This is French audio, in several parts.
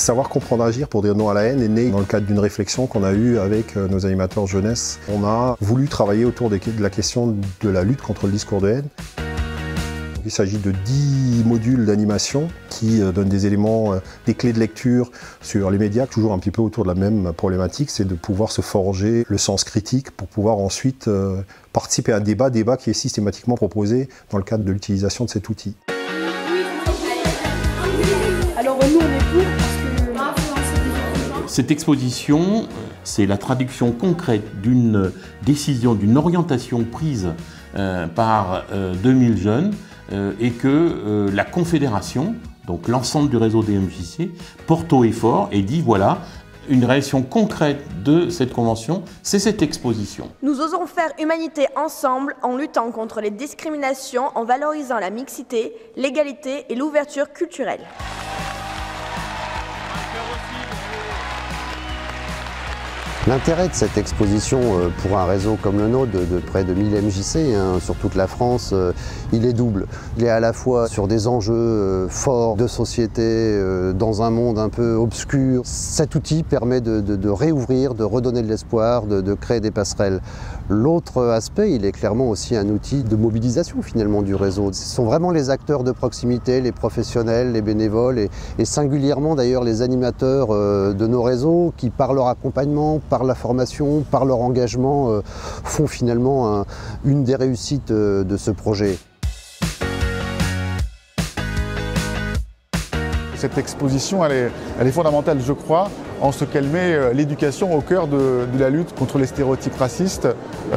Savoir comprendre agir pour dire non à la haine est né dans le cadre d'une réflexion qu'on a eue avec nos animateurs jeunesse. On a voulu travailler autour de la question de la lutte contre le discours de haine. Il s'agit de 10 modules d'animation qui donnent des éléments, des clés de lecture sur les médias, toujours un petit peu autour de la même problématique, c'est de pouvoir se forger le sens critique pour pouvoir ensuite participer à un débat qui est systématiquement proposé dans le cadre de l'utilisation de cet outil. Alors nous on est pour Cette exposition, c'est la traduction concrète d'une décision, d'une orientation prise par 2000 jeunes et que la Confédération, donc l'ensemble du réseau des MJC, porte haut et fort et dit voilà, une réaction concrète de cette convention, c'est cette exposition. Nous osons faire humanité ensemble en luttant contre les discriminations, en valorisant la mixité, l'égalité et l'ouverture culturelle. L'intérêt de cette exposition pour un réseau comme le nôtre de près de 1000 MJC sur toute la France, il est double. Il est à la fois sur des enjeux forts de société dans un monde un peu obscur. Cet outil permet de réouvrir, de redonner de l'espoir, de créer des passerelles. L'autre aspect, il est clairement aussi un outil de mobilisation finalement du réseau. Ce sont vraiment les acteurs de proximité, les professionnels, les bénévoles et singulièrement d'ailleurs les animateurs de nos réseaux qui par leur accompagnement, par la formation, par leur engagement, font finalement une des réussites de ce projet. Cette exposition, elle est fondamentale, je crois, en ce qu'elle met l'éducation au cœur de la lutte contre les stéréotypes racistes,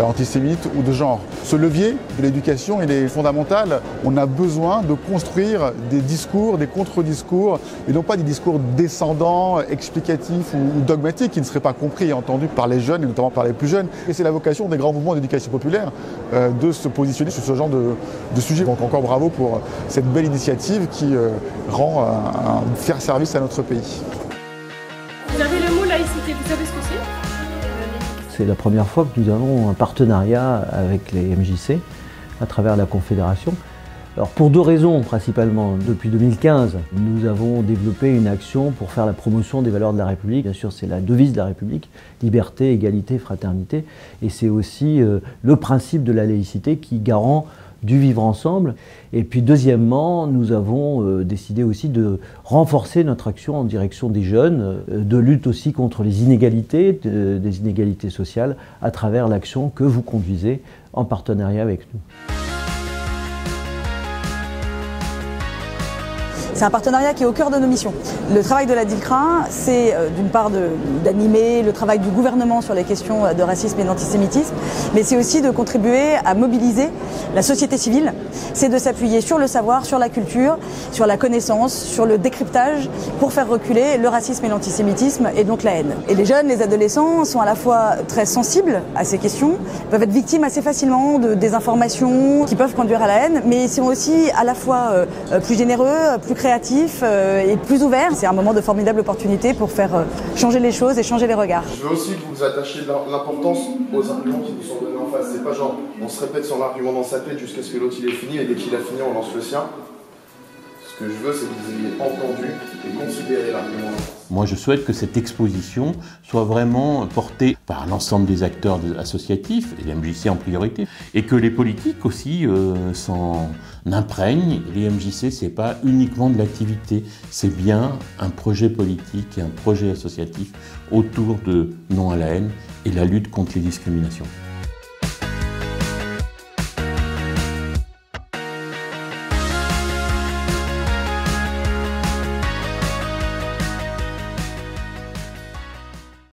antisémites ou de genre. Ce levier de l'éducation, il est fondamental. On a besoin de construire des discours, des contre-discours, et non pas des discours descendants, explicatifs ou dogmatiques qui ne seraient pas compris et entendus par les jeunes, et notamment par les plus jeunes. Et c'est la vocation des grands mouvements d'éducation populaire de se positionner sur ce genre de sujet. Donc encore bravo pour cette belle initiative qui rend un fier service à notre pays. Vous avez le mot laïcité, vous savez ce que c'est? C'est la première fois que nous avons un partenariat avec les MJC à travers la Confédération. Alors pour deux raisons principalement. Depuis 2015, nous avons développé une action pour faire la promotion des valeurs de la République. Bien sûr, c'est la devise de la République, liberté, égalité, fraternité. Et c'est aussi le principe de la laïcité qui garant du vivre ensemble. Et puis deuxièmement, nous avons décidé aussi de renforcer notre action en direction des jeunes, de lutte aussi contre les inégalités, des inégalités sociales, à travers l'action que vous conduisez en partenariat avec nous. C'est un partenariat qui est au cœur de nos missions. Le travail de la DILCRA, c'est d'une part d'animer le travail du gouvernement sur les questions de racisme et d'antisémitisme, mais c'est aussi de contribuer à mobiliser la société civile. C'est de s'appuyer sur le savoir, sur la culture, sur la connaissance, sur le décryptage pour faire reculer le racisme et l'antisémitisme et donc la haine. Et les jeunes, les adolescents sont à la fois très sensibles à ces questions, peuvent être victimes assez facilement de désinformations qui peuvent conduire à la haine, mais ils sont aussi à la fois plus généreux, plus créatifs et plus ouverts. C'est un moment de formidable opportunité pour faire changer les choses et changer les regards. Je veux aussi que vous attachiez l'importance aux arguments qui nous sont donnés en face. C'est pas genre on se répète son argument dans sa tête jusqu'à ce que l'autre il ait fini et dès qu'il a fini on lance le sien. Ce que je veux c'est que vous ayez entendu et considéré l'argument. Moi, je souhaite que cette exposition soit vraiment portée par l'ensemble des acteurs associatifs, et les MJC en priorité, et que les politiques aussi s'en imprègnent. Les MJC, c'est pas uniquement de l'activité, c'est bien un projet politique et un projet associatif autour de non à la haine et la lutte contre les discriminations.